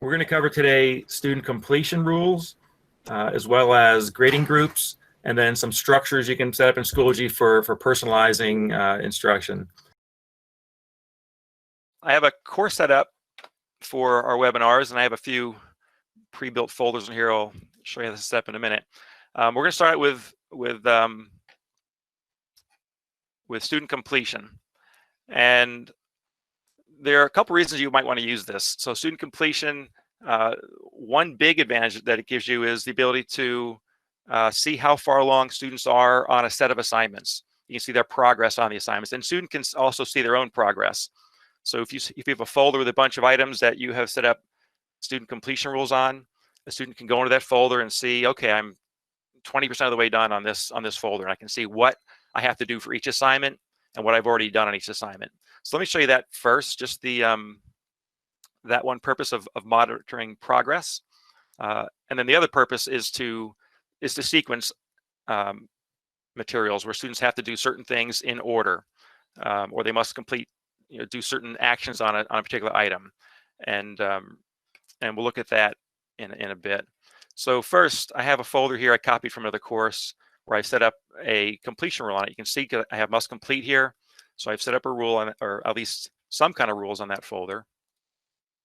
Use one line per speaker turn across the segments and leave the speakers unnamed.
We're going to cover today student completion rules, as well as grading groups, and then some structures you can set up in Schoology for personalizing instruction.
I have a course set up for our webinars, and I have a few pre-built folders in here. I'll show you this step in a minute. We're going to start with student completion, and there are a couple reasons you might want to use this. So student completion, one big advantage that it gives you is the ability to see how far along students are on a set of assignments. You can see their progress on the assignments, and students can also see their own progress. So if you have a folder with a bunch of items that you have set up student completion rules on, a student can go into that folder and see, okay, I'm 20% of the way done on this folder, and I can see what I have to do for each assignment and what I've already done on each assignment. So let me show you that first, just the that one purpose of monitoring progress, and then the other purpose is to sequence materials where students have to do certain things in order, or they must complete, do certain actions on a particular item, and we'll look at that in a bit. So first, I have a folder here I copied from another course where I set up a completion rule on it. You can see I have must complete here. So I've set up a rule on, or at least some kind of rules on that folder.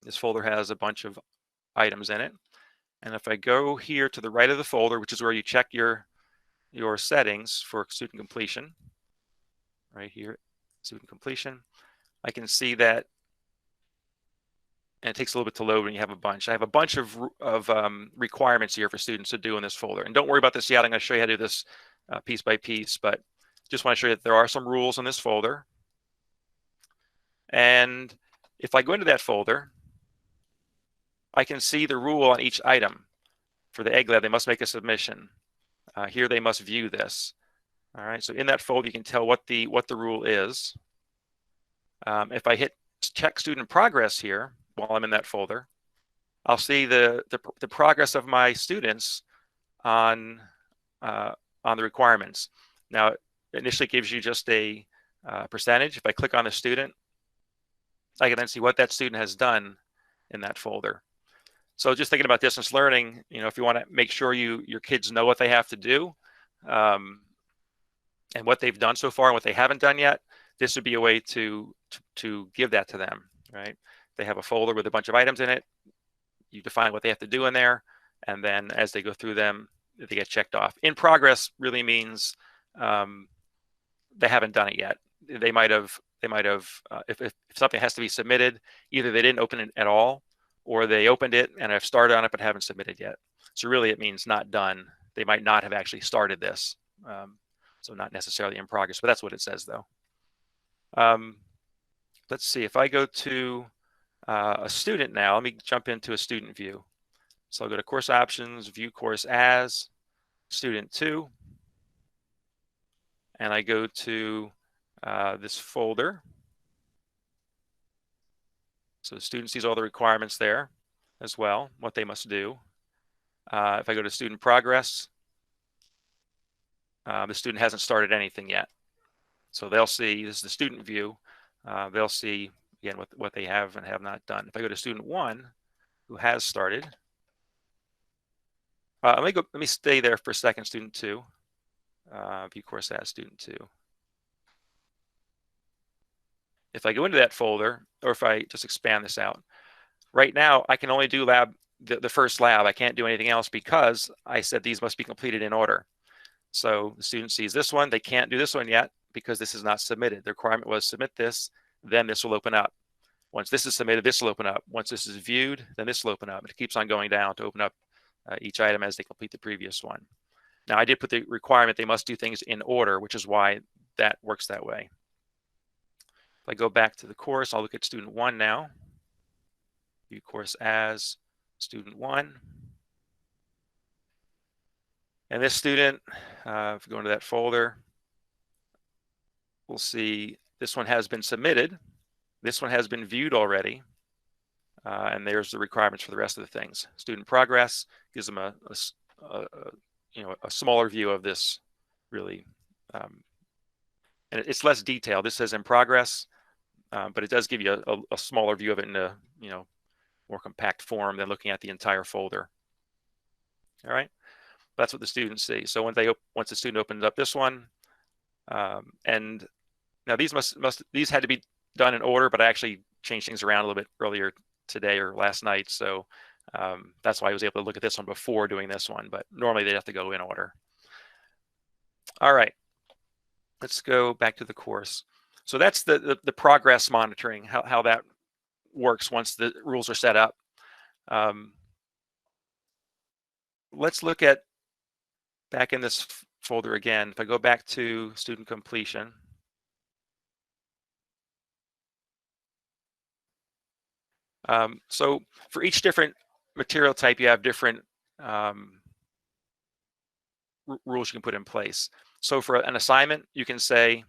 This folder has a bunch of items in it. And if I go here to the right of the folder, which is where you check your settings for student completion, right here, student completion, I can see that, and it takes a little bit to load when you have a bunch. I have a bunch of requirements here for students to do in this folder. And don't worry about this yet. I'm going to show you how to do this piece by piece, but just want to show you that there are some rules in this folder. And if I go into that folder, I can see the rule on each item. For the egg lab, they must make a submission. Here they must view this. All right, so in that folder, you can tell what the rule is. If I hit check student progress here while I'm in that folder, I'll see the progress of my students on the requirements. Now, it initially gives you just a percentage. If I click on the student, I can then see what that student has done in that folder. So just thinking about distance learning, if you want to make sure your kids know what they have to do, and what they've done so far and what they haven't done yet, this would be a way to give that to them, right? They have a folder with a bunch of items in it. You define what they have to do in there, and then as they go through them, they get checked off. In progress really means they haven't done it yet. They might have if something has to be submitted, either they didn't open it at all, or they opened it and have started on it but haven't submitted yet. So really it means not done. They might not have actually started this. So not necessarily in progress, but that's what it says though. Let's see, if I go to a student now, let me jump into a student view. So I'll go to course options, view course as, student 2, and I go to this folder. So the student sees all the requirements there as well, what they must do. If I go to student progress, the student hasn't started anything yet. So they'll see, this is the student view, they'll see, again, what they have and have not done. If I go to student 1, who has started, let me stay there for a second, student 2, view course as student 2. If I go into that folder, or if I just expand this out, right now I can only do the first lab. I can't do anything else because I said these must be completed in order. So the student sees this one, they can't do this one yet because this is not submitted. The requirement was submit this, then this will open up. Once this is submitted, this will open up. Once this is viewed, then this will open up. It keeps on going down to open up each item as they complete the previous one. Now I did put the requirement they must do things in order, which is why that works that way. If I go back to the course, I'll look at student 1 now. View course as student 1. And this student, if we go into that folder, we'll see this one has been submitted. This one has been viewed already. And there's the requirements for the rest of the things. Student progress gives them a smaller view of this, really. And it's less detailed. This says in progress, but it does give you a smaller view of it in a more compact form than looking at the entire folder. All right, that's what the students see. So once the student opens up this one, and now these these had to be done in order, but I actually changed things around a little bit earlier today or last night. So that's why I was able to look at this one before doing this one, but normally they'd have to go in order. All right, let's go back to the course. So that's the progress monitoring, how that works once the rules are set up. Let's look at back in this folder again. If I go back to student completion, so for each different material type, you have different rules you can put in place. So for an assignment, you can say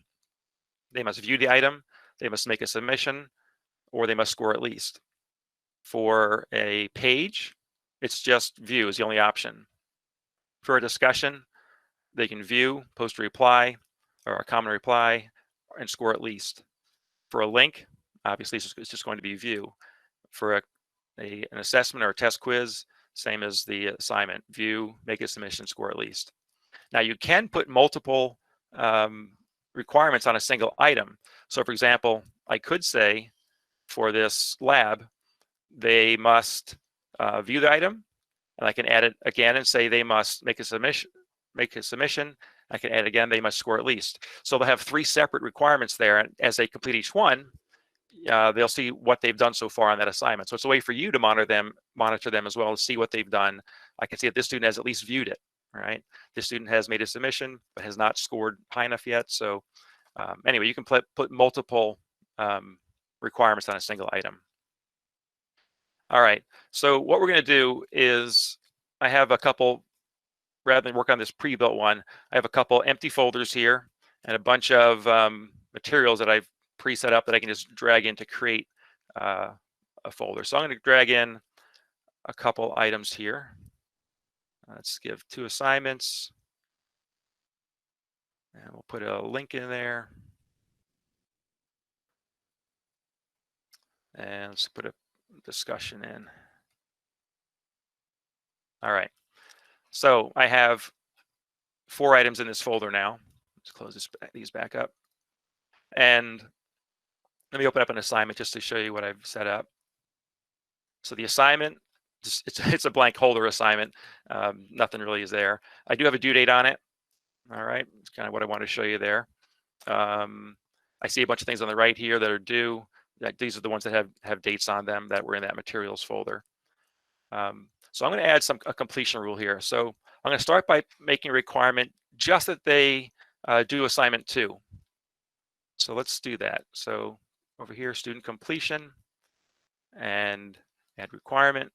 they must view the item, they must make a submission, or they must score at least. For a page, it's just view is the only option. For a discussion, they can view, post a reply, or a comment reply, and score at least. For a link, obviously it's just going to be view. For an assessment or a test quiz, same as the assignment, view, make a submission, score at least. Now you can put multiple requirements on a single item. So for example, I could say for this lab, they must view the item, and I can add it again and say they must make a submission. I can add again, they must score at least. So they'll have 3 separate requirements there, and as they complete each one, they'll see what they've done so far on that assignment. So it's a way for you to monitor them as well to see what they've done. I can see that this student has at least viewed it. Right, this student has made a submission but has not scored high enough yet. So anyway, you can put multiple requirements on a single item. All right, so what we're going to do is I have a couple, rather than work on this pre-built one, I have a couple empty folders here and a bunch of materials that I've pre-set up that I can just drag in to create a folder. So I'm going to drag in a couple items here. Let's give 2 assignments. And we'll put a link in there. And let's put a discussion in. All right. So I have 4 items in this folder now. Let's close these back up. And let me open up an assignment just to show you what I've set up. So the assignment, it's a blank holder assignment. Nothing really is there. I do have a due date on it. All right, it's kind of what I want to show you there. I see a bunch of things on the right here that are due. These are the ones that have dates on them that were in that materials folder. So I'm going to add a completion rule here. So I'm going to start by making a requirement just that they do assignment 2. So let's do that. So over here, student completion, and add requirement.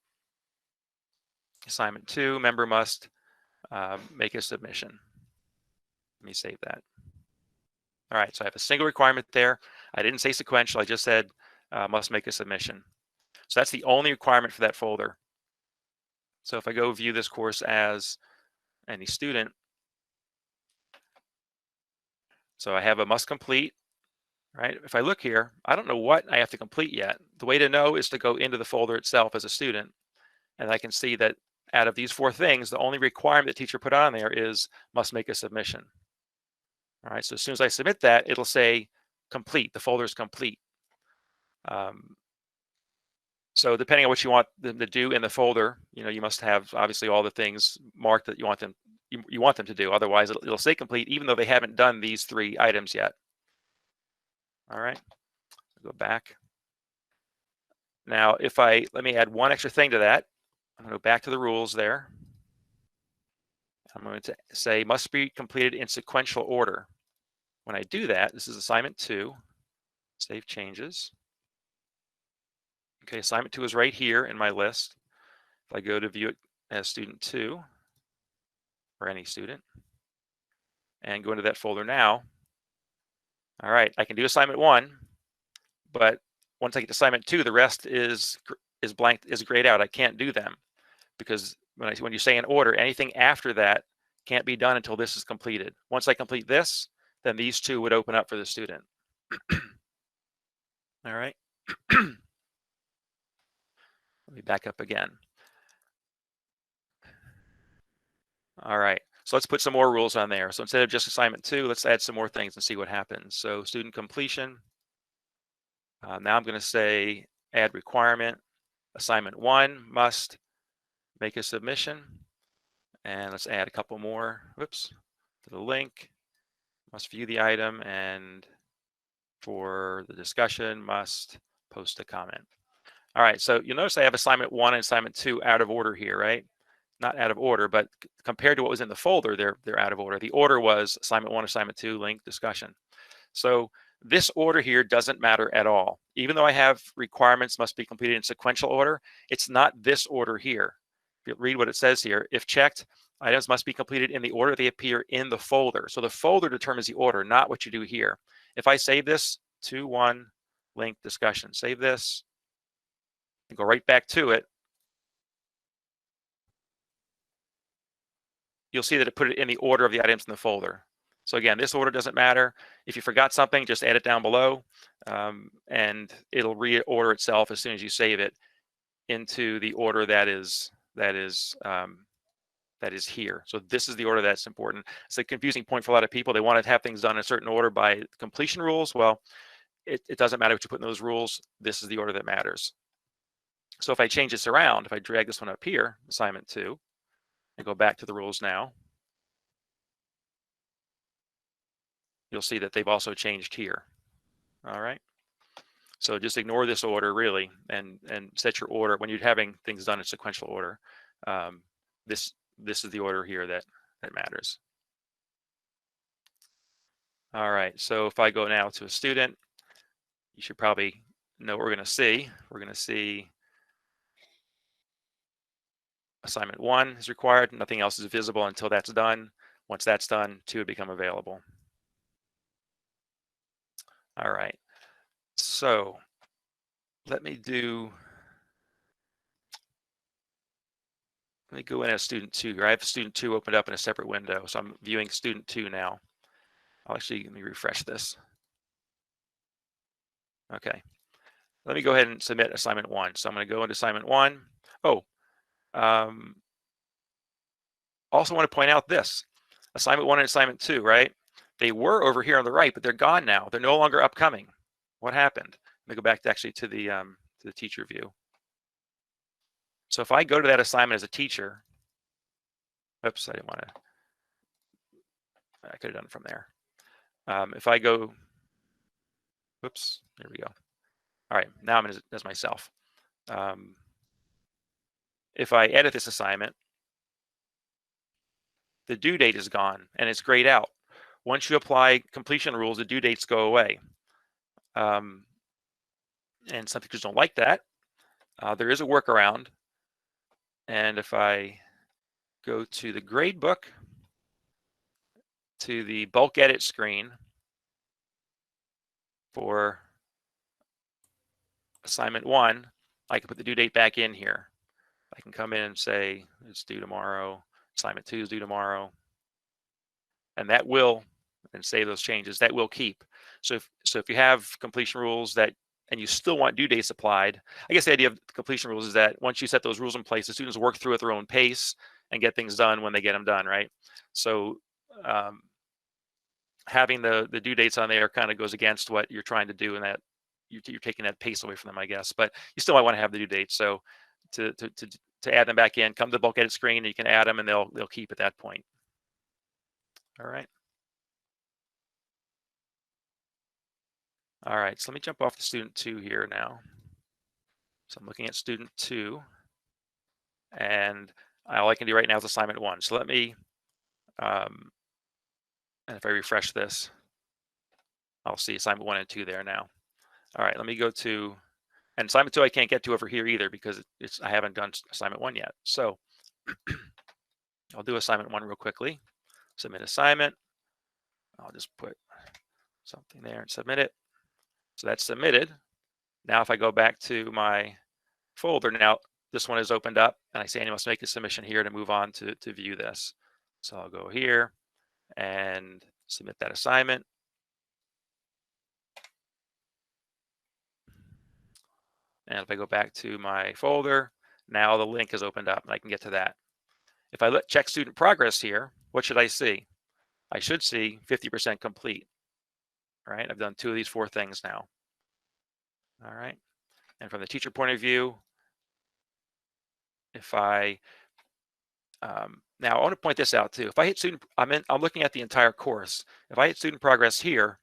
Assignment 2, member must make a submission. Let me save that. All right, so I have a single requirement there. I didn't say sequential, I just said must make a submission. So that's the only requirement for that folder. So if I go view this course as any student, so I have a must complete, right? If I look here, I don't know what I have to complete yet. The way to know is to go into the folder itself as a student, and I can see that out of these 4 things, the only requirement the teacher put on there is must make a submission. All right, so as soon as I submit that, it'll say complete, the folder is complete. So depending on what you want them to do in the folder, you must have obviously all the things marked that you want them to do. Otherwise, it'll say complete even though they haven't done these 3 items yet. All right, go back. Now, let me add one extra thing to that. I'm going to go back to the rules there. I'm going to say must be completed in sequential order. When I do that, this is assignment 2, save changes. Okay, assignment 2 is right here in my list. If I go to view it as student 2, or any student, and go into that folder now, all right, I can do assignment 1, but once I get to assignment 2, the rest is blank, is grayed out. I can't do them because when you say in order, anything after that can't be done until this is completed. Once I complete this, then these 2 would open up for the student. All right. Let me back up again. All right, so let's put some more rules on there. So instead of just assignment 2, let's add some more things and see what happens. So student completion. Now I'm going to say add requirement. Assignment 1 must make a submission. And let's add a couple more. Whoops. To the link, must view the item, and for the discussion, must post a comment. All right, so you'll notice I have assignment 1 and assignment 2 out of order here, right? Not out of order, but compared to what was in the folder, they're out of order. The order was assignment 1, assignment 2, link, discussion. So this order here doesn't matter at all. Even though I have requirements must be completed in sequential order, it's not this order here. If you read what it says here, if checked, items must be completed in the order they appear in the folder. So the folder determines the order, not what you do here. If I save this to 1, link, discussion, save this, and go right back to it, you'll see that it put it in the order of the items in the folder. So again, this order doesn't matter. If you forgot something, just add it down below, and it'll reorder itself as soon as you save it into the order that is here. So this is the order that's important. It's a confusing point for a lot of people. They want to have things done in a certain order by completion rules. Well, it doesn't matter what you put in those rules. This is the order that matters. So if I change this around, if I drag this one up here, assignment 2, and go back to the rules now, you'll see that they've also changed here. All right. So just ignore this order really, and set your order when you're having things done in sequential order. This is the order here that matters. All right. So if I go now to a student, you should probably know what we're going to see. We're going to see assignment 1 is required. Nothing else is visible until that's done. Once that's done, 2 would become available. All right. So let me go in as student 2 here. I have student 2 opened up in a separate window. So I'm viewing student 2 now. Let me refresh this. Okay. Let me go ahead and submit assignment 1. So I'm going to go into assignment 1. Oh, also want to point out this. Assignment 1 and assignment 2, right? They were over here on the right, but they're gone now. They're no longer upcoming. What happened? Let me go back to the teacher view. So if I go to that assignment as a teacher, oops, I didn't want to. I could have done it from there. If I go, whoops, there we go. All right, now I'm as myself. If I edit this assignment, the due date is gone and it's grayed out. Once you apply completion rules, the due dates go away. And some teachers don't like that. There is a workaround. And if I go to the grade book, to the bulk edit screen for assignment 1, I can put the due date back in here. I can come in and say it's due tomorrow, assignment 2 is due tomorrow, and that will, and save those changes, that will keep. So if you have completion rules and you still want due dates applied, I guess the idea of completion rules is that once you set those rules in place, the students work through at their own pace and get things done when they get them done, right? So having the due dates on there kind of goes against what you're trying to do, and that you're taking that pace away from them, I guess. But you still might want to have the due dates. So to add them back in, come to the bulk edit screen, and you can add them, and they'll keep at that point. All right. All right, so let me jump off to student 2 here now. So I'm looking at student 2, and all I can do right now is assignment 1. So let me, and if I refresh this, I'll see assignment 1 and 2 there now. All right, let me go to, and assignment 2 I can't get to over here either because I haven't done assignment 1 yet. So I'll do assignment 1 real quickly. Submit assignment. I'll just put something there and submit it. So that's submitted. Now if I go back to my folder, now this one is opened up, and I say I must make a submission here to move on to view this. So I'll go here and submit that assignment. And if I go back to my folder, Now the link is opened up and I can get to that. If I check student progress here, what should I see? I should see 50% complete. All right, I've done 2 of these 4 things now. All right, and from the teacher point of view, if I now I want to point this out too. If I hit student, I'm looking at the entire course. If I hit student progress here,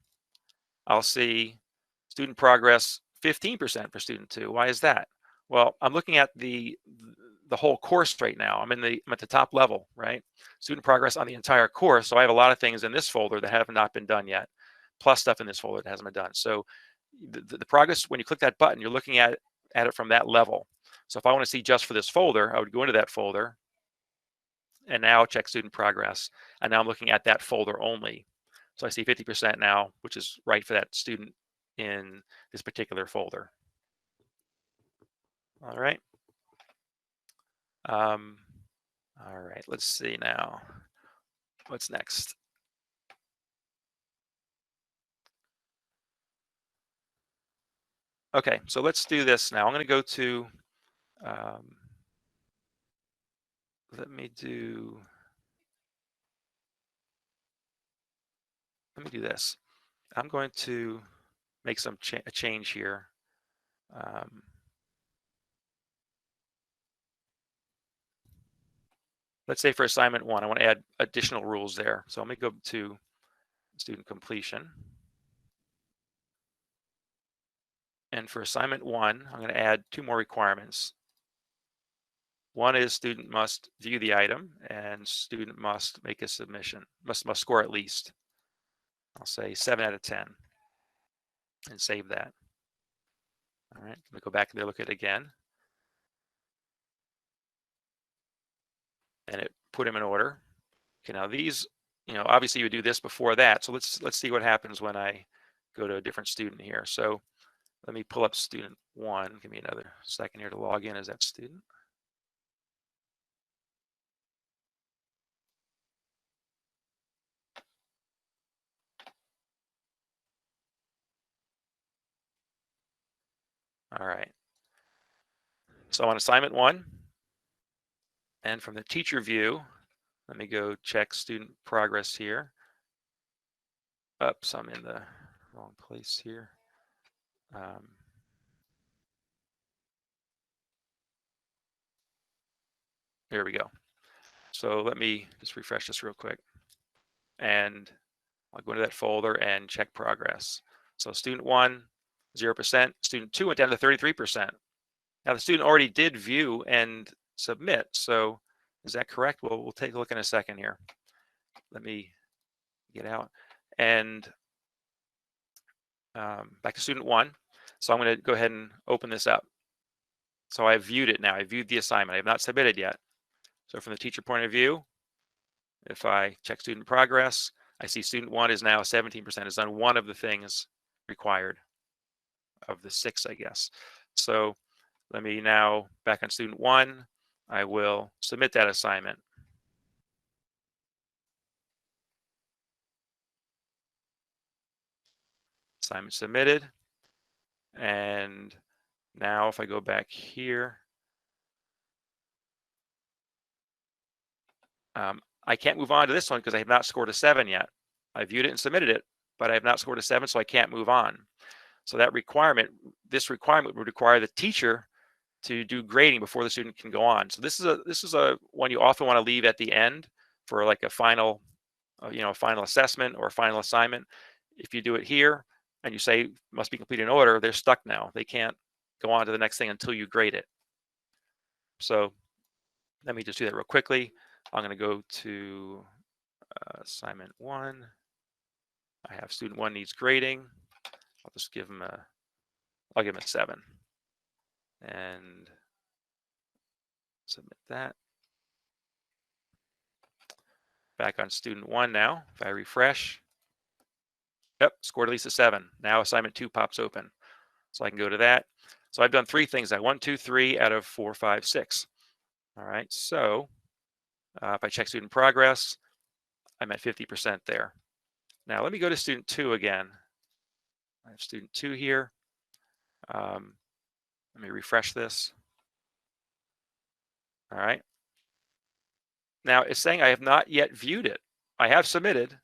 I'll see student progress 15% for student 2. Why is that? Well, I'm looking at the whole course right now. I'm at the top level, right? Student progress on the entire course. So I have a lot of things in this folder that have not been done yet, plus stuff in this folder that hasn't been done. So the progress, when you click that button, you're looking at it from that level. So if I want to see just for this folder, I would go into that folder and now check student progress. And now I'm looking at that folder only. So I see 50% now, which is right for that student in this particular folder. All right. All right, let's see now. What's next? Okay, so let's do this now. I'm going to go to, let me do this. I'm going to make a change here. Let's say for assignment 1, I want to add additional rules there. So let me go to student completion. And for assignment 1, I'm going to add 2 more requirements. One is student must view the item and student must make a submission, must score at least. I'll say 7 out of 10 and save that. All right, let me go back and look at it again. And it put them in order. Okay, now these, obviously you would do this before that. So let's see what happens when I go to a different student here. So let me pull up student 1. Give me another second here to log in as that student. All right. So on assignment 1, and from the teacher view, let me go check student progress here. Oops, I'm in the wrong place here. Here we go. So let me just refresh this real quick. And I'll go into that folder and check progress. So student 1, 0%. Student 2 went down to 33%. Now the student already did view and submit. So is that correct? Well, we'll take a look in a second here. Let me get out. And back to student 1. So I'm going to go ahead and open this up. So I've viewed it now. I viewed the assignment. I have not submitted yet. So from the teacher point of view, if I check student progress, I see student 1 is now 17%, has done 1 of the things required of the 6, I guess. So let me now, back on student 1, I will submit that assignment. Assignment submitted. And now if I go back here, I can't move on to this one because I have not scored a 7 yet. I viewed it and submitted it, but I have not scored a 7, so I can't move on. So that requirement, this requirement would require the teacher to do grading before the student can go on. So this is a one you often want to leave at the end for like a final, a final assessment or a final assignment. If you do it here and you say must be completed in order, they're stuck now. They can't go on to the next thing until you grade it. So let me just do that real quickly. I'm going to go to assignment 1. I have student 1 needs grading. I'll just give him I'll give him a 7 and submit that. Back on student 1 now. If I refresh, yep, scored at least a 7. Now assignment 2 pops open. So I can go to that. So I've done 3 things now. 1, 2, 3 out of 4, 5, 6. All right. So if I check student progress, I'm at 50% there. Now let me go to student 2 again. I have student 2 here. Let me refresh this. All right. Now it's saying I have not yet viewed it. I have submitted.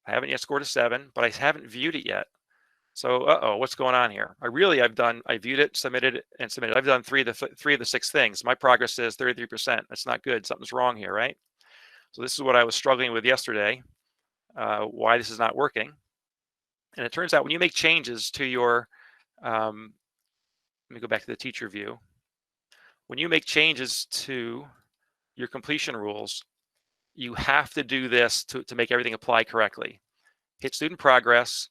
I haven't yet scored a 7, but I haven't viewed it yet. So, what's going on here? I viewed it, submitted it, and submitted. I've done three of the 6 things. My progress is 33%. That's not good. Something's wrong here, right? So this is what I was struggling with yesterday, why this is not working. And it turns out when you make changes to your, let me go back to the teacher view. When you make changes to your completion rules, you have to do this to make everything apply correctly. Hit student progress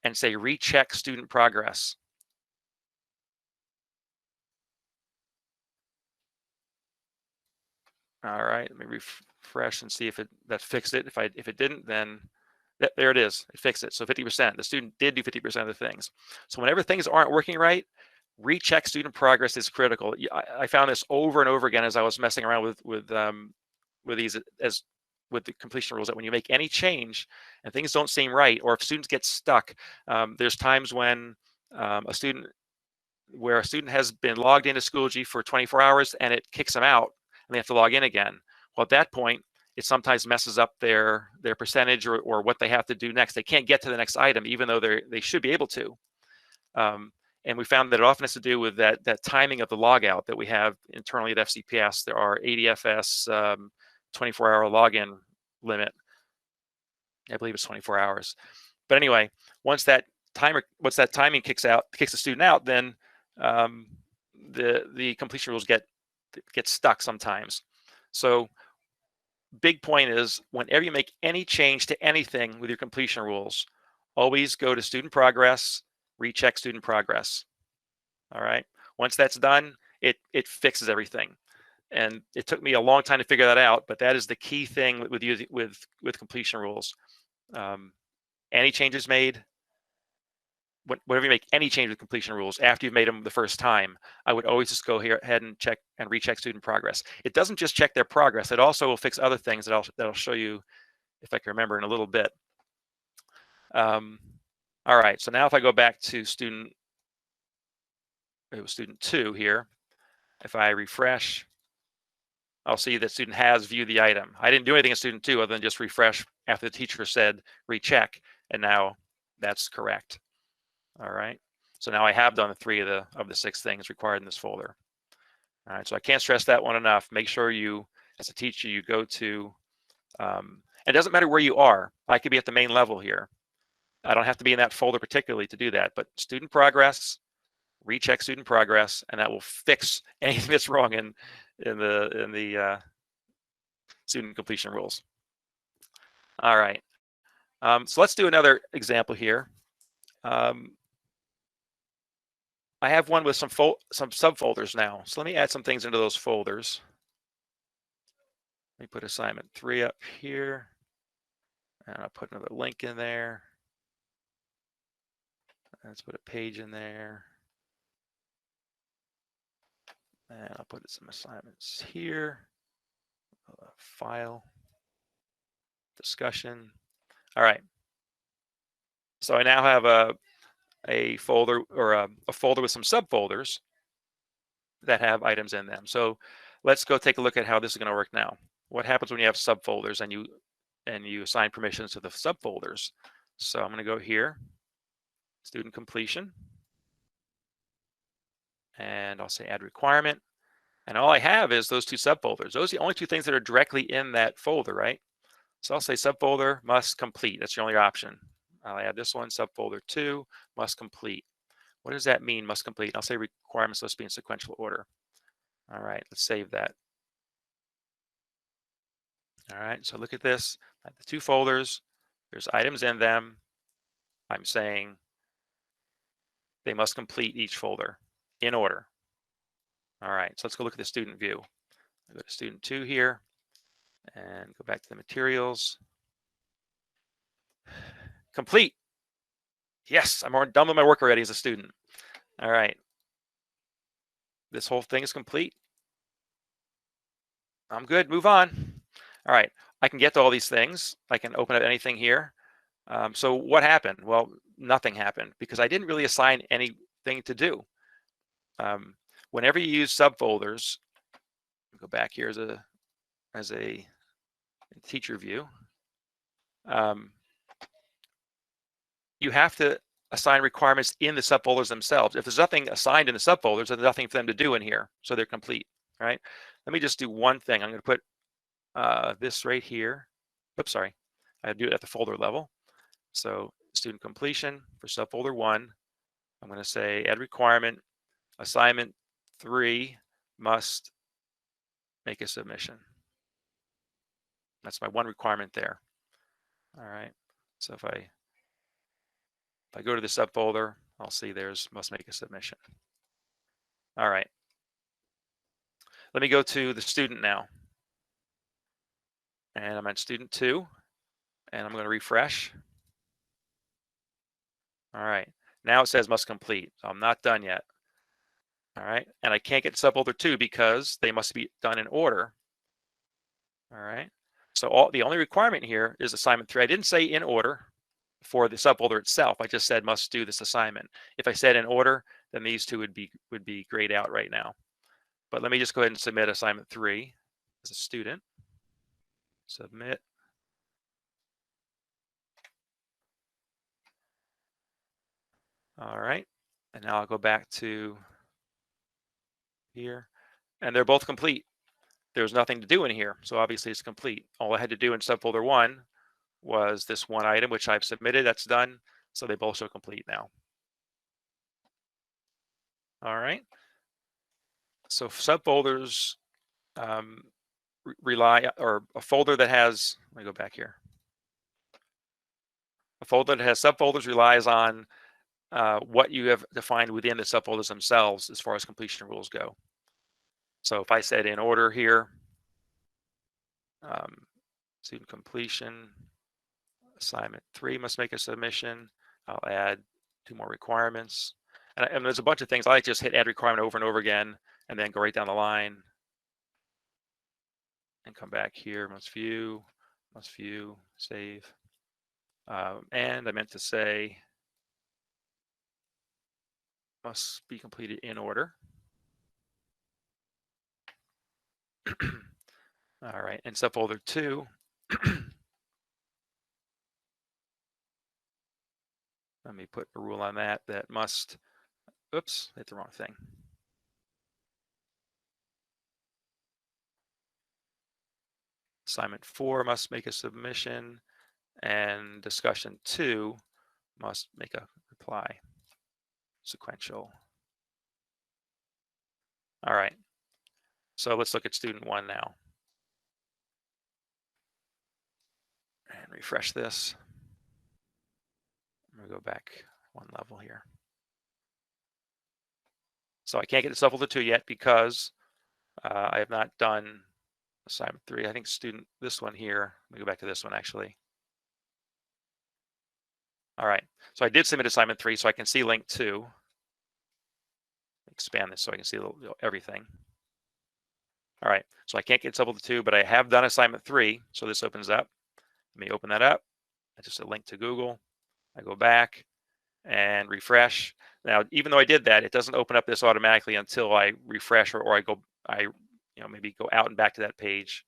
and say recheck student progress. All right, let me refresh and see if that fixed it. If it didn't, then there it is. It fixed it. So 50%. The student did do 50% of the things. So whenever things aren't working right, recheck student progress is critical. I found this over and over again as I was messing around with the completion rules, that when you make any change and things don't seem right, or if students get stuck, there's times when a student has been logged into Schoology for 24 hours and it kicks them out and they have to log in again. Well, at that point, it sometimes messes up their percentage or what they have to do next. They can't get to the next item, even though they should be able to. And we found that it often has to do with that timing of the logout that we have internally at FCPS. There are ADFS 24-hour login limit. I believe it's 24 hours. But anyway, once that timing kicks the student out, then the completion rules get stuck sometimes. So big point is, whenever you make any change to anything with your completion rules, always go to student progress, recheck student progress. All right. Once that's done, it fixes everything. And it took me a long time to figure that out, but that is the key thing with completion rules. Any changes made, whenever you make any change with completion rules after you've made them the first time, I would always just go ahead and check and recheck student progress. It doesn't just check their progress; it also will fix other things that I'll show you if I can remember in a little bit. All right. So now if I go back to student 2 here, if I refresh, I'll see that student has viewed the item. I didn't do anything in student 2 other than just refresh after the teacher said recheck, and now that's correct. All right. So now I have done 3 of the 6 things required in this folder. All right. So I can't stress that one enough. Make sure you, as a teacher, you go to, it doesn't matter where you are. I could be at the main level here. I don't have to be in that folder particularly to do that, but student progress, recheck student progress, and that will fix anything that's wrong in the student completion rules. All right. So let's do another example here. I have one with some subfolders now. So let me add some things into those folders. Let me put assignment 3 up here, and I'll put another link in there. Let's put a page in there. And I'll put some assignments here. File, discussion. All right. So I now have a folder, or a folder with some subfolders that have items in them. So let's go take a look at how this is going to work now. What happens when you have subfolders and you assign permissions to the subfolders? So I'm going to go here, student completion, and I'll say add requirement. And all I have is those 2 subfolders. Those are the only 2 things that are directly in that folder, right? So I'll say subfolder must complete. That's the only option. I'll add this one, subfolder 2 must complete. What does that mean, must complete? I'll say requirements must be in sequential order. All right, let's save that. All right, so look at this. I have the 2 folders. There's items in them. I'm saying they must complete each folder in order. All right, so let's go look at the student view. I go to student 2 here and go back to the materials. Complete. Yes, I'm done with my work already as a student. All right. This whole thing is complete. I'm good. Move on. All right. I can get to all these things. I can open up anything here. So what happened? Well, nothing happened because I didn't really assign anything to do. Whenever you use subfolders, Go back here as a teacher view. You have to assign requirements in the subfolders themselves. If there's nothing assigned in the subfolders, there's nothing for them to do in here, so they're complete, right? Let me just do one thing. I'm going to put this right here. Oops, sorry. I do it at the folder level. So student completion for subfolder 1. I'm going to say add requirement, assignment 3 must make a submission. That's my one requirement there. All right. So if I go to the subfolder, I'll see there's must make a submission. All right. Let me go to the student now. And I'm at student 2, and I'm going to refresh. All right. Now it says must complete. So I'm not done yet. All right. And I can't get subfolder 2 because they must be done in order. All right. So the only requirement here is assignment 3. I didn't say in order for the subfolder itself. I just said must do this assignment. If I said in order, then these two would be grayed out right now. But let me just go ahead and submit assignment 3 as a student. Submit. All right. And now I'll go back to here, and they're both complete. There's nothing to do in here, so obviously it's complete. All I had to do in subfolder 1 was this one item, which I've submitted. That's done. So they both show complete now. All right. So subfolders rely, or a folder that has, let me go back here. A folder that has subfolders relies on what you have defined within the subfolders themselves as far as completion rules go. So if I said in order here, student completion, assignment 3 must make a submission. I'll add 2 more requirements. And there's a bunch of things. I like to just hit add requirement over and over again, and then go right down the line and come back here. Must view, save. And I meant to say must be completed in order. All right, and subfolder 2. Let me put a rule on that must, oops, hit the wrong thing. Assignment 4 must make a submission, and discussion 2 must make a reply. Sequential. All right. So let's look at student 1 now. And refresh this. I'm going to go back one level here. So I can't get to subfolder 2 yet because I have not done assignment 3. I think student, this one here. Let me go back to this one actually. All right. So I did submit assignment 3, so I can see link 2. Expand this so I can see everything. All right. So I can't get subfolder 2, but I have done assignment 3. So this opens up. Let me open that up. I just a link to Google. I go back and refresh. Now, even though I did that, it doesn't open up this automatically until I refresh or I maybe go out and back to that page.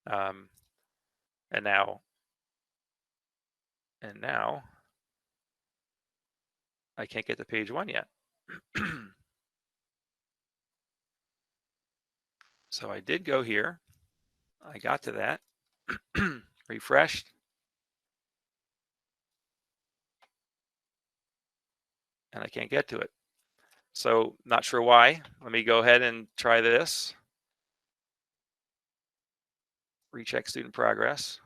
And now I can't get to page 1 yet. So I did go here. I got to that. Refreshed. And I can't get to it. So not sure why. Let me go ahead and try this. Recheck student progress.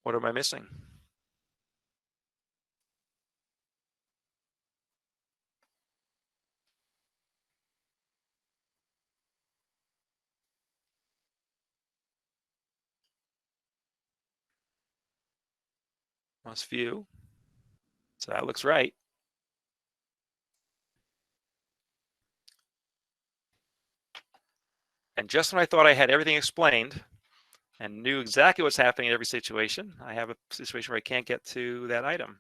What am I missing? Must view. So that looks right. And just when I thought I had everything explained and knew exactly what's happening in every situation, I have a situation where I can't get to that item.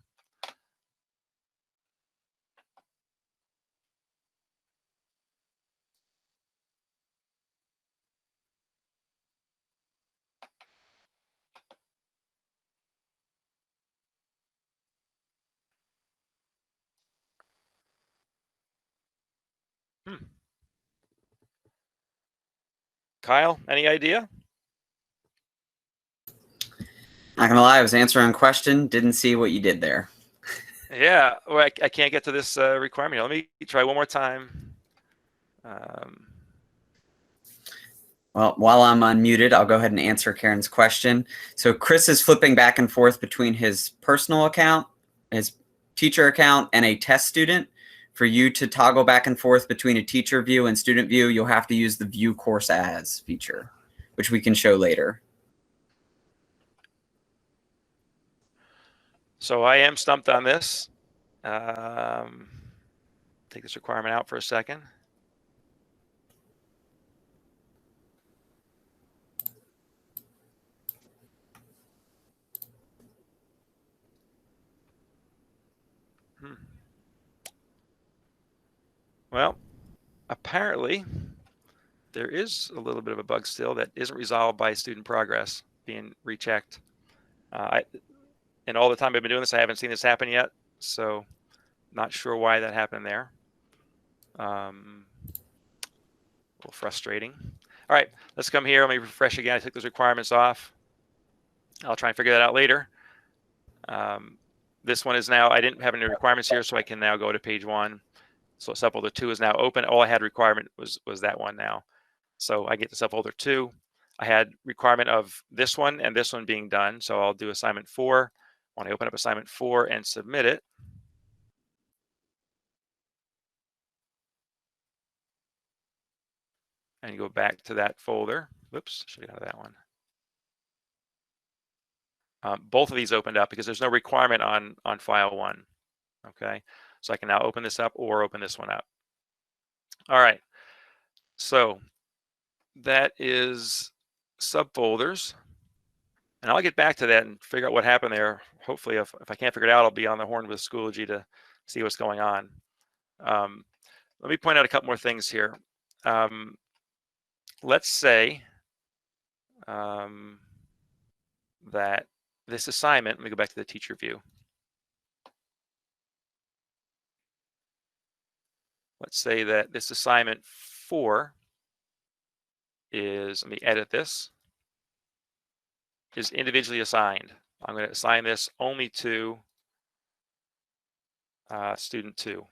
Kyle, any idea?
Not gonna lie, I was answering a question, didn't see what you did there.
Yeah, well, I can't get to this requirement here. Let me try one more time.
Well, while I'm unmuted, I'll go ahead and answer Karen's question. So Chris is flipping back and forth between his personal account, his teacher account, and a test student. For you to toggle back and forth between a teacher view and student view, you'll have to use the view course as feature, which we can show later.
So I am stumped on this. Take this requirement out for a second. Well, apparently there is a little bit of a bug still that isn't resolved by student progress being rechecked. And all the time I've been doing this, I haven't seen this happen yet. So not sure why that happened there. A little frustrating. All right, let's come here. Let me refresh again. I took those requirements off. I'll try and figure that out later. This one is now, I didn't have any requirements here, so I can now go to page 1. So subfolder 2 is now open. All I had requirement was that one now. So I get to subfolder 2. I had requirement of this one and this one being done. So I'll do assignment 4. When I open up assignment 4 and submit it, and go back to that folder. Whoops, should have got that one. Both of these opened up because there's no requirement on file 1. Okay, so I can now open this up or open this one up. All right, so that is subfolders, and I'll get back to that and figure out what happened there. Hopefully, if I can't figure it out, I'll be on the horn with Schoology to see what's going on. Let me point out a couple more things here. Let's say that this assignment, let me go back to the teacher view. Let's say that this assignment 4 is, let me edit this, is individually assigned. I'm going to assign this only to student 2.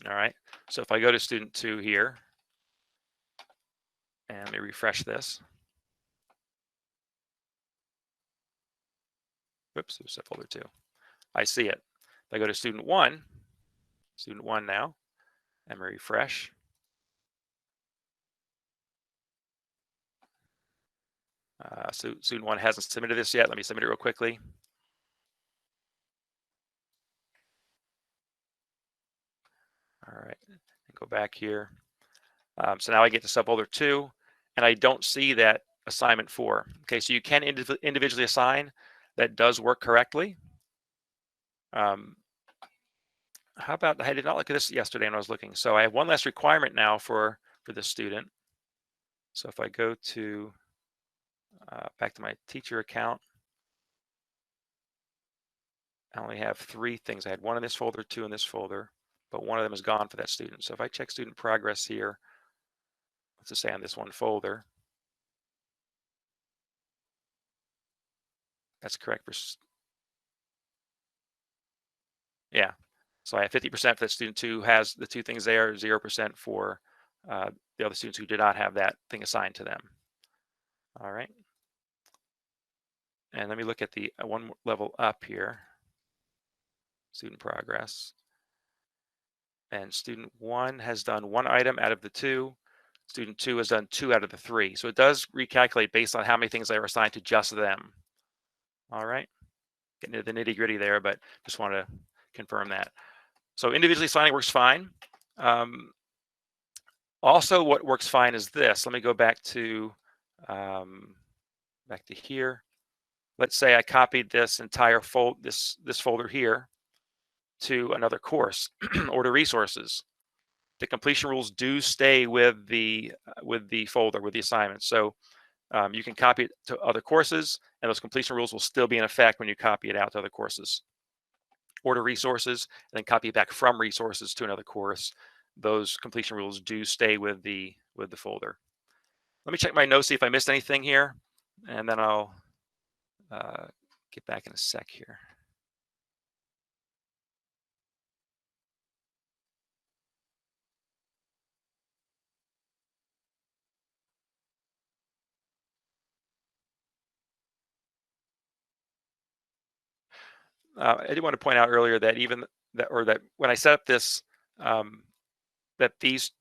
All right, so if I go to student 2 here, and let me refresh this. Whoops, it was subfolder 2. I see it. If I go to student 1 now, and refresh. So student 1 hasn't submitted this yet. Let me submit it real quickly. All right, and go back here. So now I get to subfolder 2, and I don't see that assignment 4. Okay, so you can individually assign. That does work correctly. How about, I did not look at this yesterday when I was looking. So I have one less requirement now for this student. So if I go to back to my teacher account, I only have 3 things. I had 1 in this folder, 2 in this folder, but 1 of them is gone for that student. So if I check student progress here, let's just say on this one folder, that's correct for, yeah. So I have 50% for that student who has the 2 things there, 0% for the other students who did not have that thing assigned to them. All right. And let me look at the one level up here, student progress. And student 1 has done 1 item out of the 2. Student 2 has done 2 out of the 3. So it does recalculate based on how many things are assigned to just them. All right. Getting into the nitty gritty there, but just want to confirm that. So individually assigning works fine. Also, what works fine is this. Let me go back to here. Let's say I copied this entire this folder here to another course or to resources. The completion rules do stay with the folder, with the assignment. So you can copy it to other courses, and those completion rules will still be in effect when you copy it out to other courses or to resources, and then copy it back from resources to another course. Those completion rules do stay with the folder. Let me check my notes, see if I missed anything here, and then I'll get back in a sec here. I did want to point out earlier that that when I set up this, that these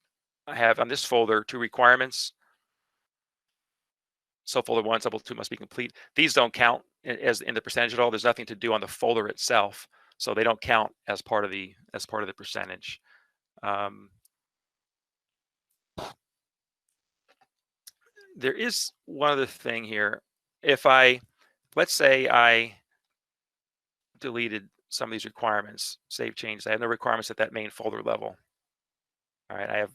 I have on this folder 2 requirements. Subfolder 1, subfolder 2 must be complete. These don't count as in the percentage at all. There's nothing to do on the folder itself, so they don't count as part of the percentage. There is one other thing here. If let's say I deleted some of these requirements, save changes. I have no requirements at that main folder level. All right, I have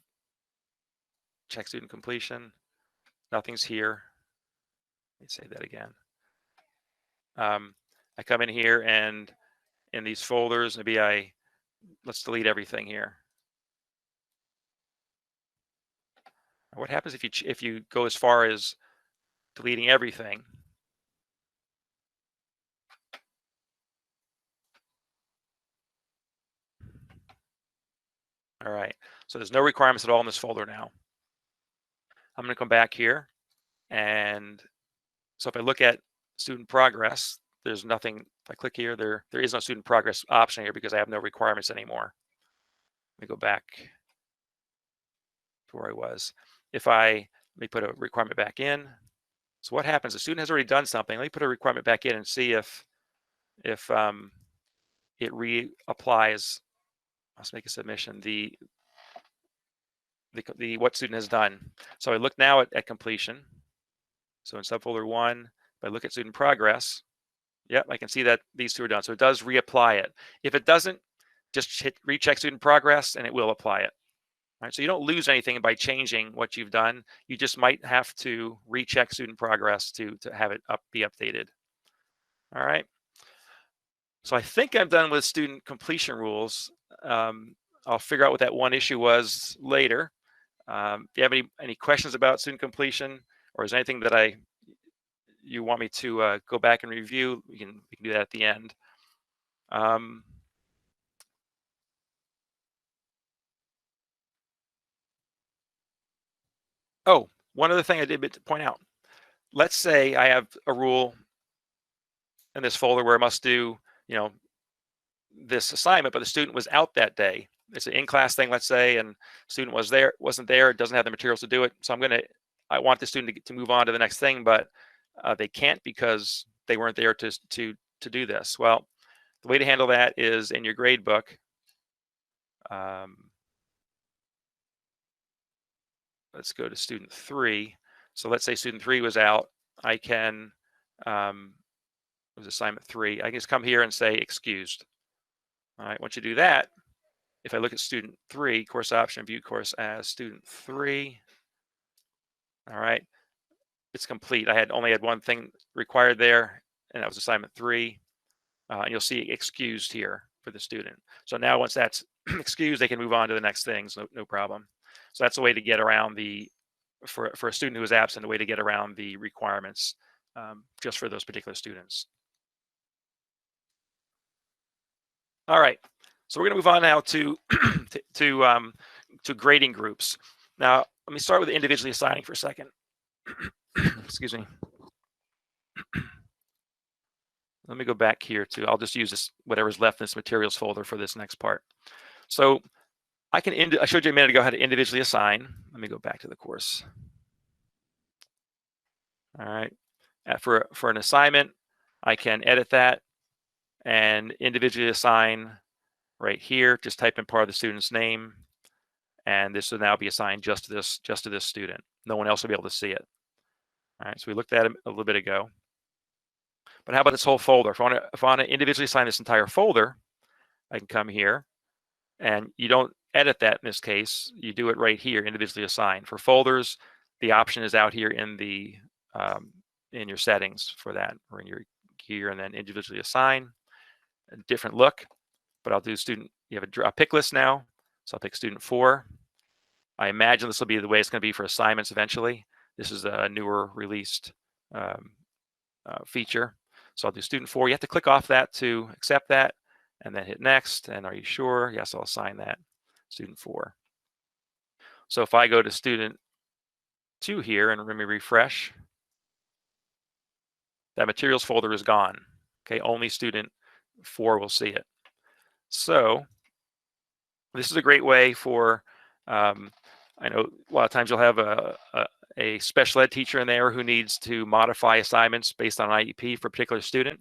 check student completion. Nothing's here. Let me say that again. I come in here and in these folders, maybe let's delete everything here. What happens if you go as far as deleting everything? All right, so there's no requirements at all in this folder now. I'm going to come back here, and so if I look at student progress, there's nothing. If I click here, there is no student progress option here because I have no requirements anymore. Let me go back to where I was. Let me put a requirement back in. So what happens? The student has already done something. Let me put a requirement back in and see if it reapplies. Let's make a submission. The what student has done. So I look now at completion. So in subfolder 1, if I look at student progress, yep, I can see that these 2 are done. So it does reapply it. If it doesn't, just hit recheck student progress and it will apply it. All right, so you don't lose anything by changing what you've done. You just might have to recheck student progress to have it be updated. All right. So I think I'm done with student completion rules. I'll figure out what that one issue was later. If you have any questions about student completion, or is there anything that you want me to go back and review, we can do that at the end. Oh, one other thing I did point out. Let's say I have a rule in this folder where I must do, this assignment, but the student was out that day. It's an in-class thing, let's say, and student wasn't there, doesn't have the materials to do it. So I want the student to move on to the next thing, but they can't because they weren't there to do this. Well, the way to handle that is in your grade book. Let's go to student 3. So let's say student 3 was out. I can, it was assignment 3. I can just come here and say excused. All right, once you do that, if I look at student 3, course option, view course as student 3, all right, it's complete. I only had one thing required there, and that was assignment 3. And you'll see excused here for the student. So now once that's excused, they can move on to the next things, no problem. So that's a way to get around for a student who is absent, a way to get around the requirements just for those particular students. All right, so we're going to move on now to to grading groups. Now, let me start with individually assigning for a second. Excuse me. Let me go back here I'll just use this, whatever's left in this materials folder for this next part. So I showed you a minute ago how to individually assign. Let me go back to the course. All right, for an assignment, I can edit that and individually assign right here, just type in part of the student's name, and this will now be assigned just to this student. No one else will be able to see it. All right, so we looked at it a little bit ago. But how about this whole folder? If I want to individually assign this entire folder, I can come here, and you don't edit that in this case. You do it right here, individually assign. For folders, the option is out here in the in your settings for that, or in your gear, and then individually assign. A different look, but I'll do student. You have a pick list now, so I'll pick student 4. I imagine this will be the way it's going to be for assignments eventually. This is a newer released feature. So I'll do student 4. You have to click off that to accept that, and then hit next. And are you sure? Yes, I'll assign that student 4. So if I go to student 2 here and let me refresh, that materials folder is gone. Okay, only student 4 will see it. So this is a great way for, I know a lot of times you'll have a special ed teacher in there who needs to modify assignments based on an IEP for a particular student.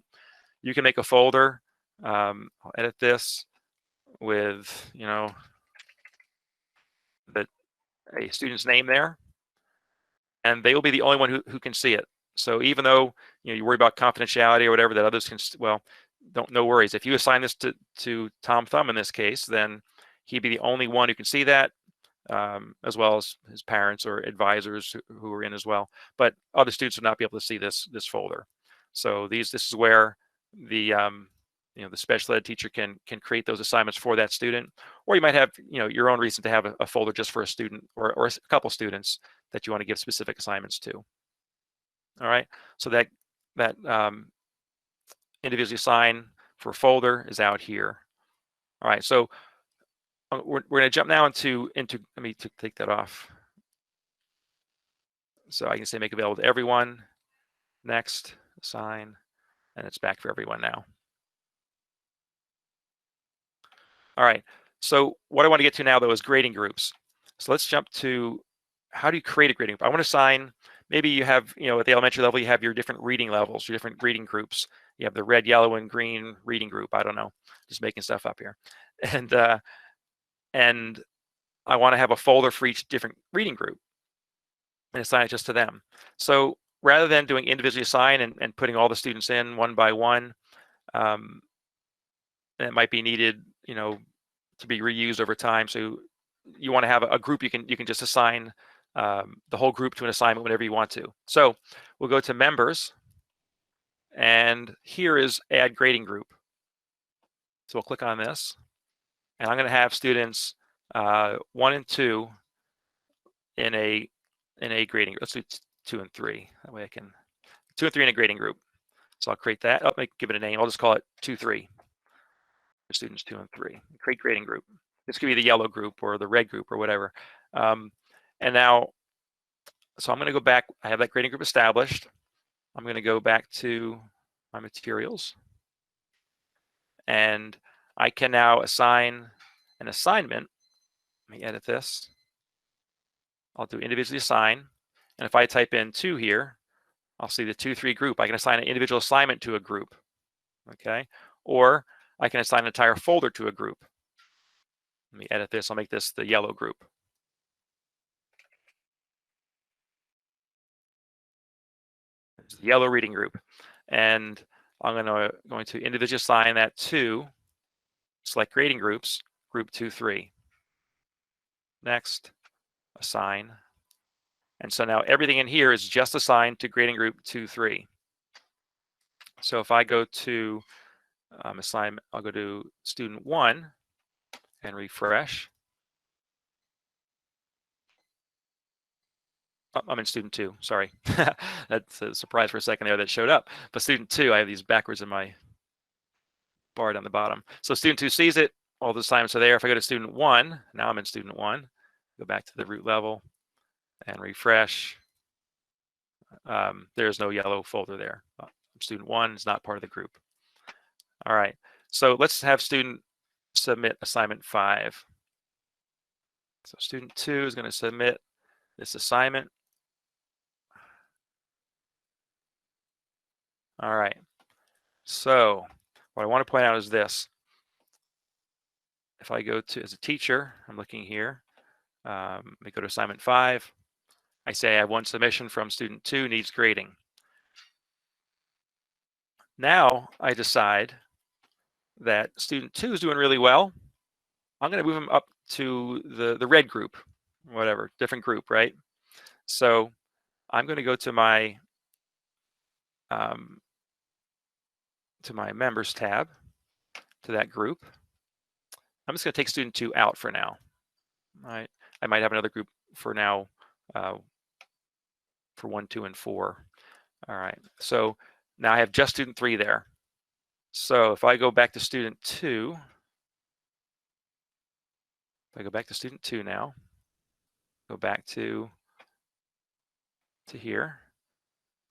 You can make a folder, I'll edit this with, a student's name there, and they will be the only one who can see it. So even though you worry about confidentiality or whatever that others can, well, no worries. If you assign this to Tom Thumb in this case, then he'd be the only one who can see that, as well as his parents or advisors who are in as well. But other students would not be able to see this folder. So this is where the the special ed teacher can create those assignments for that student, or you might have your own reason to have a folder just for a student or a couple students that you want to give specific assignments to. All right, so that individually assign for folder is out here. All right, so we're going to jump now into let me take that off. So I can say make available to everyone. Next, assign, and it's back for everyone now. All right, so what I want to get to now though is grading groups. So let's jump to how do you create a grading group? I want to assign, maybe you have, at the elementary level, you have your different reading levels, your different reading groups. You have the red, yellow, and green reading group. I don't know, just making stuff up here. And I want to have a folder for each different reading group and assign it just to them. So rather than doing individually assign and putting all the students in one by one, it might be needed, to be reused over time. So you want to have a group you can just assign the whole group to an assignment whenever you want to. So we'll go to members, and here is add grading group. So we'll click on this, and I'm going to have students 1 and 2 in a grading group. Let's do 2 and 3. That way I can 2 and 3 in a grading group. So I'll create that. I'll give it a name. I'll just call it 2, 3. For students 2 and 3. Create grading group. This could be the yellow group or the red group or whatever. And now, so I'm going to go back. I have that grading group established. I'm going to go back to my materials, and I can now assign an assignment. Let me edit this. I'll do individually assign, and if I type in 2 here, I'll see the 2, 3 group. I can assign an individual assignment to a group, okay? Or I can assign an entire folder to a group. Let me edit this. I'll make this the yellow group. It's the yellow reading group, and I'm going to individually assign that to select grading groups, group 2, 3. Next, assign. And so now everything in here is just assigned to grading group 2, 3. So if I go to assignment, I'll go to student 1 and refresh. Oh, I'm in student 2, sorry. That's a surprise for a second there that showed up. But student 2, I have these backwards in my bar down the bottom. So student 2 sees it, all the assignments are there. If I go to student 1, now I'm in student 1, go back to the root level and refresh. There's no yellow folder there. Student 1 is not part of the group. All right, so let's have student submit assignment 5. So student 2 is going to submit this assignment. All right, so what I want to point out is this. if I go to, as a teacher, I'm looking here, let me go to assignment 5. I say I have one submission from student 2 needs grading. Now I decide that student 2 is doing really well. I'm going to move him up to the red group, whatever, different group, right? So I'm going to go to my members tab, to that group. I'm just going to take student 2 out for now. All right. I might have another group for now for 1, 2, and 4. All right. So now I have just student 3 there. So if I go back to student 2, if I go back to student 2 now, go back to here,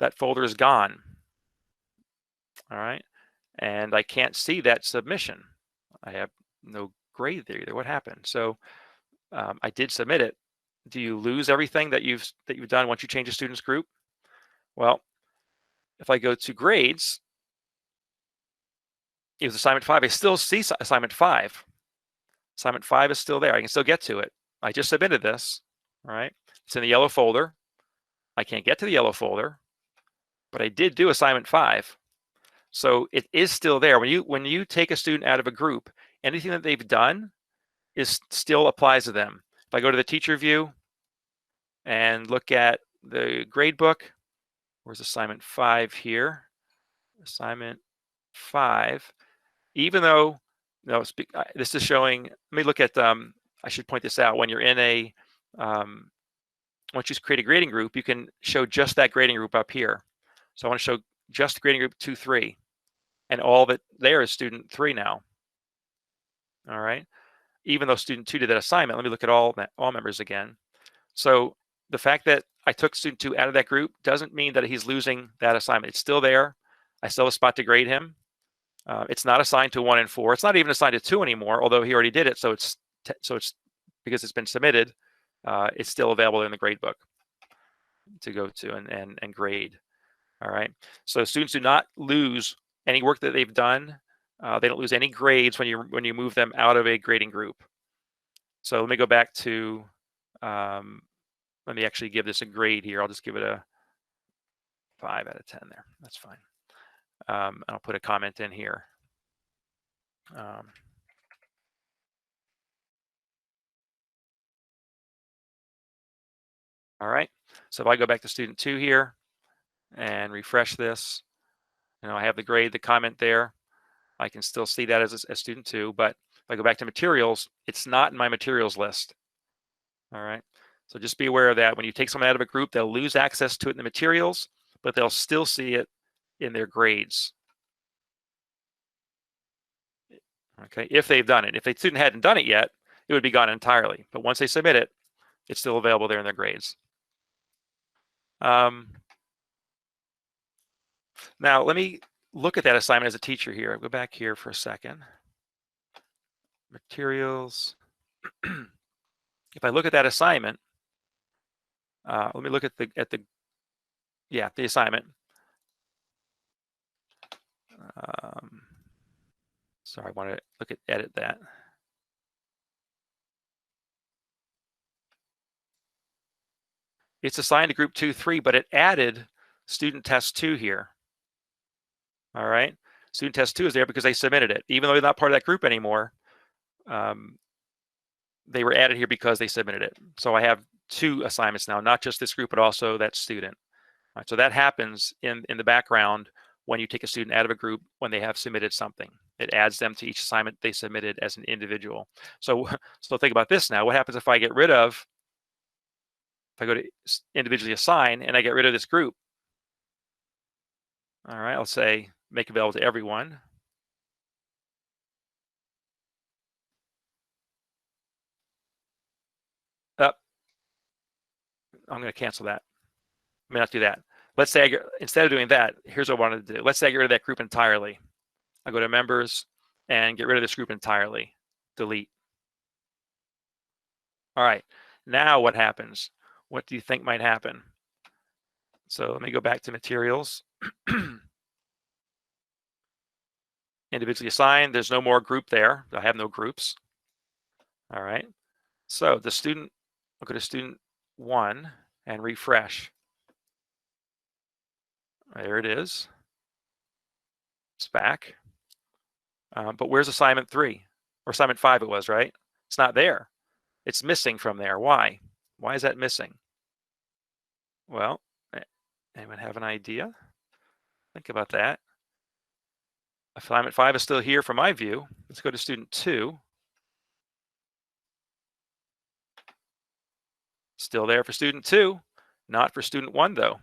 that folder is gone. All right. And I can't see that submission. I have no grade there either. What happened? So I did submit it. Do you lose everything that you've done once you change a student's group? Well, if I go to grades, it was assignment 5. I still see assignment 5. Assignment 5 is still there. I can still get to it. I just submitted this. All right. It's in the yellow folder. I can't get to the yellow folder, but I did do assignment 5. So it is still there. When you take a student out of a group, anything that they've done still applies to them. If I go to the teacher view and look at the grade book, where's assignment 5 here? Assignment 5, even though, this is showing, let me look at, I should point this out, when you're in a, once you create a grading group, you can show just that grading group up here. So I want to show just grading group 2, 3, and all that there is student 3 now. All right. Even though student 2 did that assignment, let me look at all members again. So the fact that I took student 2 out of that group doesn't mean that he's losing that assignment. It's still there. I still have a spot to grade him. It's not assigned to 1 and 4. It's not even assigned to 2 anymore, although he already did it. So it's because it's been submitted. It's still available in the grade book to go to and grade. All right. So students do not lose any work that they've done. They don't lose any grades when you move them out of a grading group. So let me go back to, let me actually give this a grade here. I'll just give it a 5 out of 10 there. That's fine. I'll put a comment in here. All right. So if I go back to student 2 here and refresh this, I have the grade, the comment there. I can still see that as student 2, but if I go back to materials, it's not in my materials list. All right. So just be aware of that. When you take someone out of a group, they'll lose access to it in the materials, but they'll still see it in their grades. Okay, if they've done it. If the student hadn't done it yet, it would be gone entirely. But once they submit it, it's still available there in their grades. Now, let me look at that assignment as a teacher here. I'll go back here for a second. Materials. If I look at that assignment, let me look at the assignment. Sorry, I want to edit that. It's assigned to group 2, 3, but it added student test 2 here. All right. Student test 2 is there because they submitted it. Even though they're not part of that group anymore, they were added here because they submitted it. So I have 2 assignments now, not just this group, but also that student. All right, so that happens in the background when you take a student out of a group when they have submitted something. It adds them to each assignment they submitted as an individual. So think about this now. What happens if I get rid of, if I go to individually assign and I get rid of this group? All right, I'll say make available to everyone. I'm going to cancel that. I may not do that. Let's say instead of doing that, here's what I wanted to do. Let's say I get rid of that group entirely. I go to members and get rid of this group entirely. Delete. All right. Now what happens? What do you think might happen? So let me go back to materials. Individually assigned. There's no more group there. I have no groups. All right. So the student, I'll go to student 1 and refresh. There it is. It's back. But where's assignment 3? Or assignment 5 it was, right? It's not there. It's missing from there. Why? Why is that missing? Well, anyone have an idea? Think about that. Assignment 5 is still here from my view. Let's go to student 2. Still there for student 2, not for student 1 though.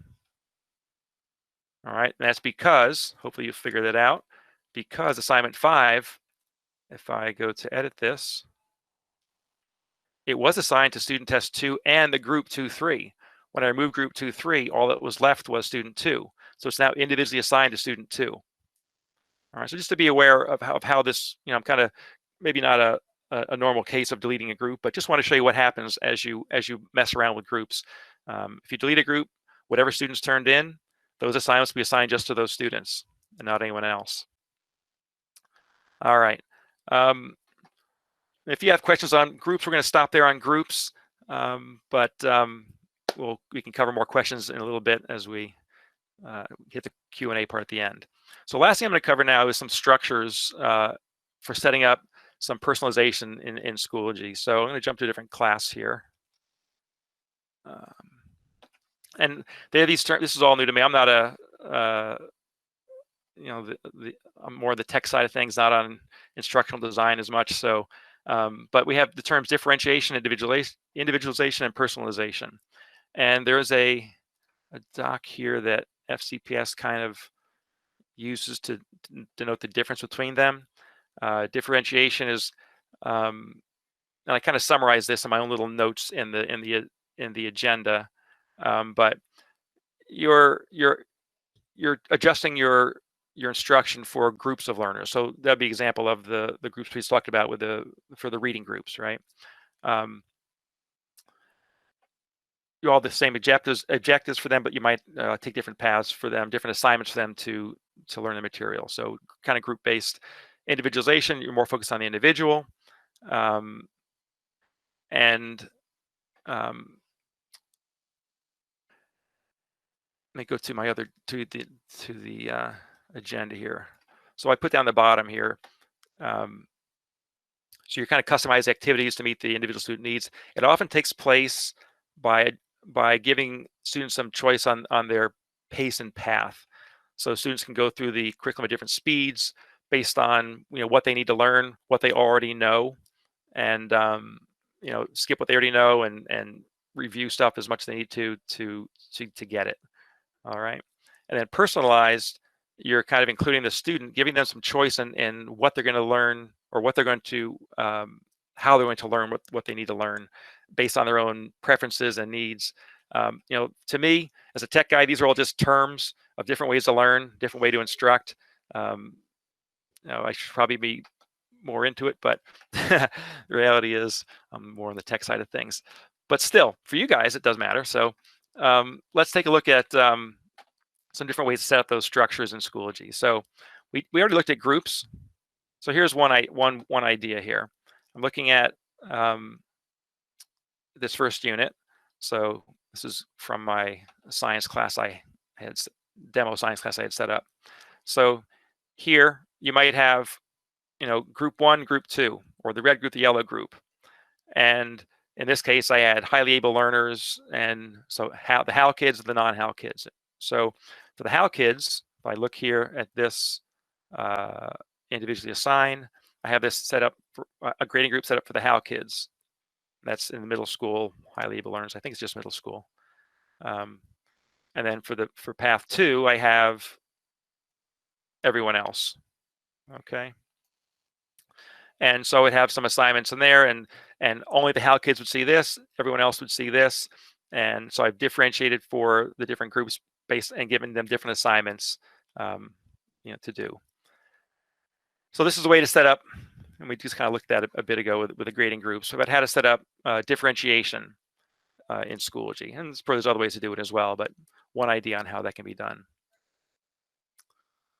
All right, and that's because, hopefully you figured that out, because assignment 5, if I go to edit this, it was assigned to student test 2 and the group 2-3. When I removed group 2-3, all that was left was student 2. So it's now individually assigned to student 2. All right, so just to be aware of how this, I'm kind of maybe not a normal case of deleting a group, but just want to show you what happens as you mess around with groups. If you delete a group, whatever students turned in, those assignments will be assigned just to those students and not anyone else. All right. If you have questions on groups, we're going to stop there on groups, but we can cover more questions in a little bit as we hit the Q&A part at the end. So last thing I'm going to cover now is some structures for setting up some personalization in Schoology. So I'm going to jump to a different class here. And there are these terms. This is all new to me. I'm not I'm more the tech side of things, not on instructional design as much. So, but we have the terms differentiation, individualization, and personalization. And there's a doc here that FCPS kind of uses to denote the difference between them. Differentiation is, and I kind of summarize this in my own little notes in the agenda. But you're adjusting your instruction for groups of learners. So that'd be an example of the groups we talked about for the reading groups, right? You all have the same objectives for them, but you might take different paths for them, different assignments for them to learn the material. So kind of group-based individualization, you're more focused on the individual, let me go to my other to the agenda here. So I put down the bottom here. So you're kind of customize activities to meet the individual student needs. It often takes place by giving students some choice on their pace and path. So students can go through the curriculum at different speeds based on what they need to learn, what they already know, and skip what they already know and review stuff as much as they need to get it. All right. And then personalized, you're kind of including the student, giving them some choice in what they're going to learn or what they're going to, how they're going to learn what they need to learn based on their own preferences and needs. To me, as a tech guy, these are all just terms of different ways to learn, different way to instruct. I should probably be more into it, but the reality is I'm more on the tech side of things. But still, for you guys, it does matter. So let's take a look at some different ways to set up those structures in Schoology. So we already looked at groups. So here's one idea here. I'm looking at this first unit. So this is from my science class demo science class I had set up. So here you might have, group 1, group 2, or the red group, the yellow group. And in this case, I had highly able learners, and so the HAL kids and the non-HAL kids. So for the HAL kids, if I look here at this individually assign, I have this set up for a grading group set up for the HAL kids. That's in the middle school, highly able learners. I think it's just middle school. And then for path 2, I have everyone else. Okay. And so I'd have some assignments in there, and only the HAL kids would see this, everyone else would see this. And so I've differentiated for the different groups based and given them different assignments to do. So this is a way to set up, and we just kind of looked at it a bit ago with the grading groups, about how to set up differentiation in Schoology. And there's other ways to do it as well, but one idea on how that can be done.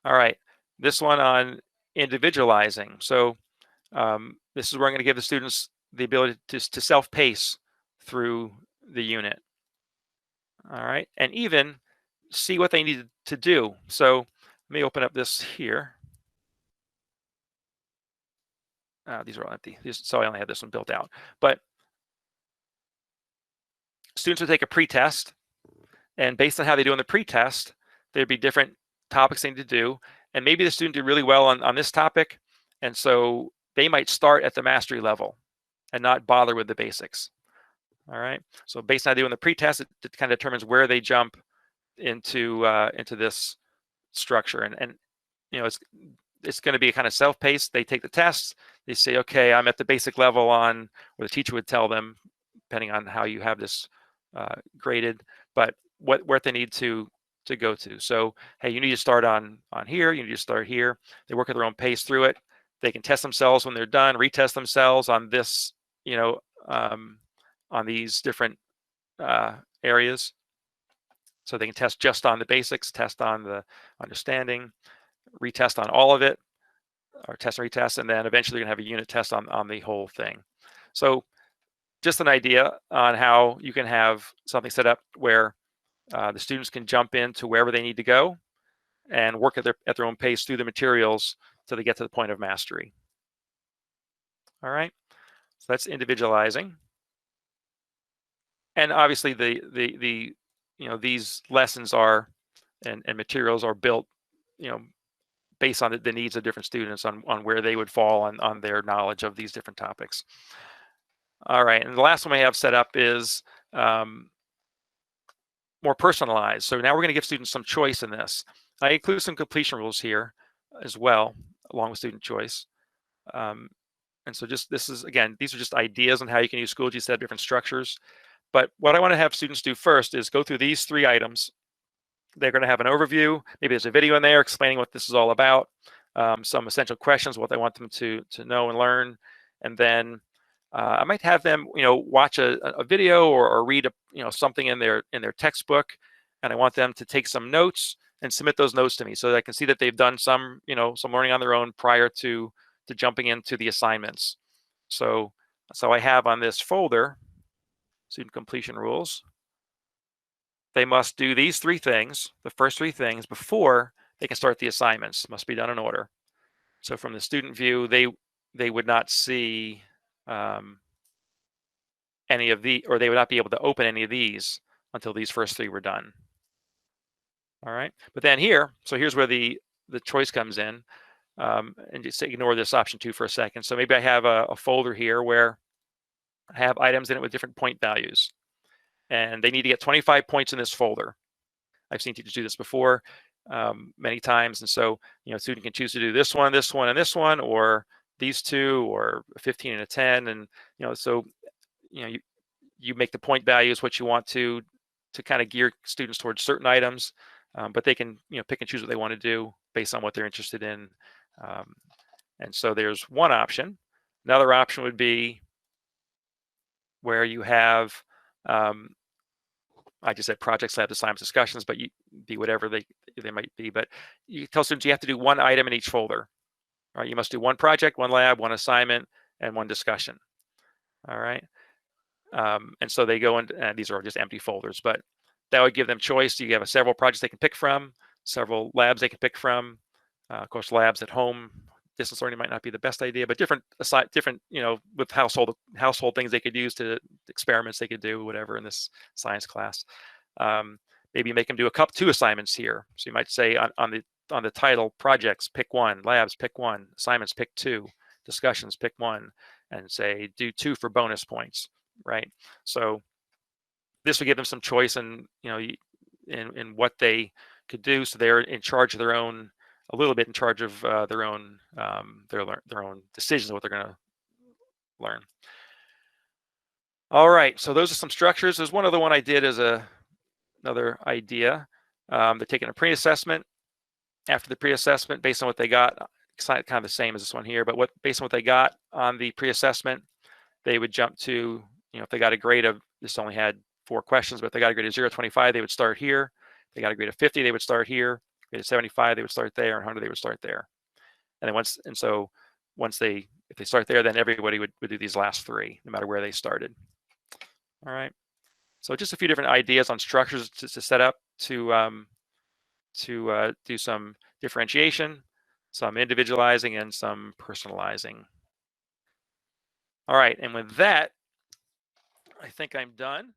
All right, this one on individualizing. So this is where I'm going to give the students the ability to self-pace through the unit. All right, and even see what they need to do. So let me open up this here. These are all empty, so I only had this one built out. But students would take a pretest, and based on how they do in the pretest, there'd be different topics they need to do. And maybe the student did really well on this topic, and so they might start at the mastery level and not bother with the basics. All right, so based on how they do in the pretest, it kind of determines where they jump into this structure. And you know, it's going to be kind of self-paced. They take the tests. They say, okay, I'm at the basic level on, or the teacher would tell them, depending on how you have this graded, but where they need to go to. So, hey, you need to start on here. You need to start here. They work at their own pace through it. They can test themselves when they're done, retest themselves on this, you know, on these different areas. So they can test just on the basics, test on the understanding, retest on all of it, or test and retest, and then eventually you're gonna have a unit test on the whole thing. So just an idea on how you can have something set up where the students can jump into wherever they need to go and work at their own pace through the materials till they get to the point of mastery. All right, so that's individualizing. And obviously the you know, these lessons are and materials are built, you know, based on the needs of different students on where they would fall on their knowledge of these different topics. All right, and the last one we have set up is more personalized. So now we're going to give students some choice in this. I include some completion rules here as well, along with student choice. And so just this is, again, these are just ideas on how you can use Schoology to set up different structures. But what I want to have students do first is go through these 3 items. They're going to have an overview. Maybe there's a video in there explaining what this is all about, some essential questions, what they want them to know and learn. And then I might have them, you know, watch a video or read something in their textbook, and I want them to take some notes and submit those notes to me so that I can see that they've done some learning on their own prior to jumping into the assignments. So I have on this folder, student completion rules. They must do these 3 things, the first 3 things, before they can start the assignments. Must be done in order. So from the student view, they would not see any of the, or they would not be able to open any of these until these first 3 were done. All right, but then here, so here's where the choice comes in, and just ignore this option 2 for a second. So maybe I have a folder here where I have items in it with different point values, and they need to get 25 points in this folder. I've seen teachers do this before many times, and so a student can choose to do this one, and this one, or these 2, or 15 and a 10, and so you make the point values what you want to kind of gear students towards certain items, but they can pick and choose what they want to do based on what they're interested in. And so there's one option. Another option would be where you have I just said projects, lab assignments, discussions, but you be whatever they might be. But you tell students you have to do one item in each folder. All right, you must do one project, one lab, one assignment, and one discussion. All right, and so they go in, and these are just empty folders, but that would give them choice. You have several projects they can pick from, several labs they can pick from. Of course, labs at home, distance learning might not be the best idea, but different with household things they could use, to experiments they could do, whatever, in this science class. Maybe make them do 2 assignments here. So you might say on the title, projects, pick 1, labs, pick 1, assignments, pick 2, discussions, pick 1, and say do 2 for bonus points, right? So this would give them some choice in what they could do. So they're in charge of their own, a little bit in charge of their own decisions of what they're going to learn. All right, so those are some structures. There's one other one I did as another idea. They're taking a pre-assessment. After the pre-assessment, based on what they got, it's kind of the same as this one here, but based on what they got on the pre-assessment, they would jump to, if they got a grade of, this only had 4 questions, but if they got a grade of 0 to 25, they would start here. If they got a grade of 50, they would start here. Grade of 75, they would start there, and 100, they would start there. And then once they If they start there, then everybody would do these last three, no matter where they started. All right. So just a few different ideas on structures to set up to do some differentiation, some individualizing, and some personalizing. All right, and with that, I think I'm done.